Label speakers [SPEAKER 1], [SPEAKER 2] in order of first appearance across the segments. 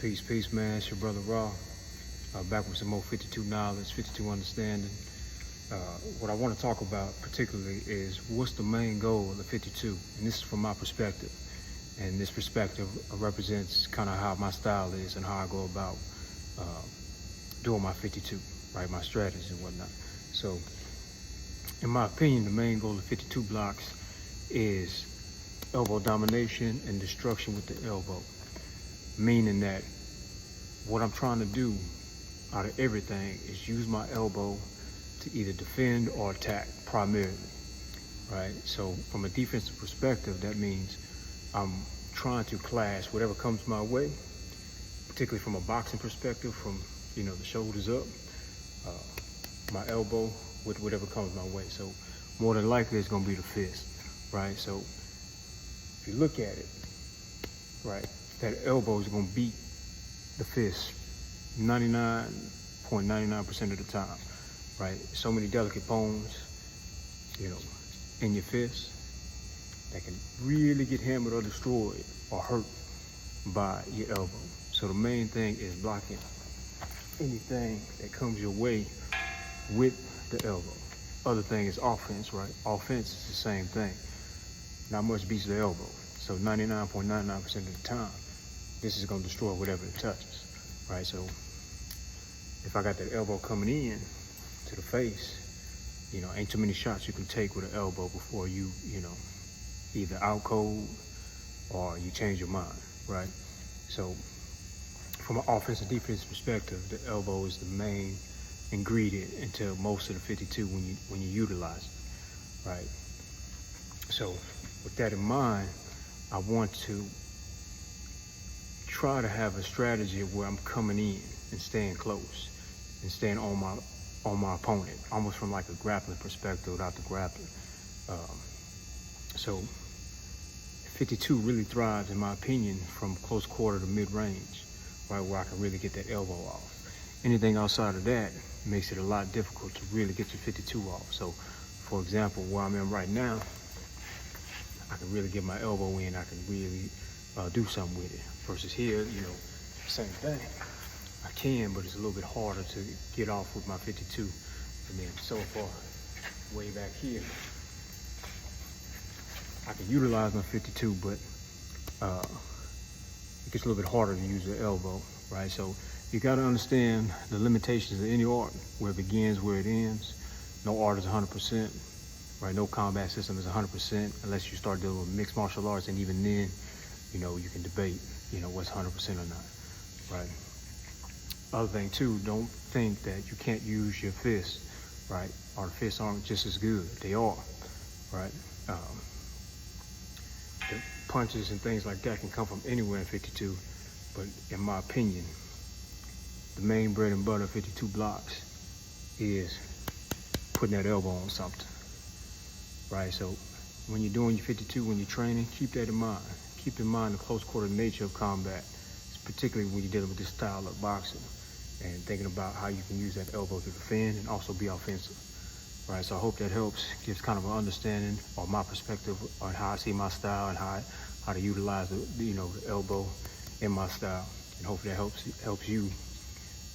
[SPEAKER 1] Peace, man. It's your brother Raw. Back with some more 52 knowledge, 52 understanding. What I want to talk about particularly is what's the main goal of the 52, and this is from my perspective. And this perspective represents kind of how my style is and how I go about doing my 52, right? My strategies and whatnot. So, in my opinion, the main goal of 52 blocks is elbow domination and destruction with the elbow. Meaning that what I'm trying to do out of everything is use my elbow to either defend or attack primarily, right? So from a defensive perspective, that means I'm trying to clash whatever comes my way, particularly from a boxing perspective, from, the shoulders up, my elbow with whatever comes my way. So more than likely it's gonna be the fist, right? So if you look at it, right, that elbow is gonna beat the fist 99.99% of the time, right? So many delicate bones, in your fist that can really get hammered or destroyed or hurt by your elbow. So the main thing is blocking anything that comes your way with the elbow. Other thing is offense, right? Offense is the same thing. Not much beats the elbow. So 99.99% of the time, this is gonna destroy whatever it touches, right? So if I got that elbow coming in to the face, ain't too many shots you can take with an elbow before you, either out cold or you change your mind, right? So from an offensive defense perspective, the elbow is the main ingredient into most of the 52 when you utilize it, right? So with that in mind, I want to try to have a strategy where I'm coming in and staying close and staying on my opponent, almost from like a grappling perspective without the grappling. So 52 really thrives, in my opinion, from close quarter to mid-range, right, where I can really get that elbow off. Anything outside of that makes it a lot difficult to really get your 52 off. So, for example, where I'm in right now, I can really get my elbow in, I can really do something with it. Versus here, same thing. I can, but it's a little bit harder to get off with my 52. And then so far, way back here, I can utilize my 52, but it gets a little bit harder to use the elbow, right? So you gotta understand the limitations of any art, where it begins, where it ends. No art is 100%, right? No combat system is 100% unless you start dealing with mixed martial arts, and even then, you can debate, what's 100% or not, right? Other thing too, don't think that you can't use your fists, right? Or the fists aren't just as good. They are, right? The punches and things like that can come from anywhere in 52, but in my opinion, the main bread and butter of 52 blocks is putting that elbow on something, right? So when you're doing your 52, when you're training, keep that in mind. Keep in mind the close quarter nature of combat, particularly when you're dealing with this style of boxing, and thinking about how you can use that elbow to defend and also be offensive, right? So I hope that helps, gives kind of an understanding or my perspective on how I see my style and how to utilize the elbow in my style, and hopefully that helps you,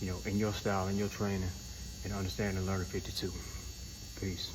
[SPEAKER 1] in your style, in your training, and understand and learn 52. Peace.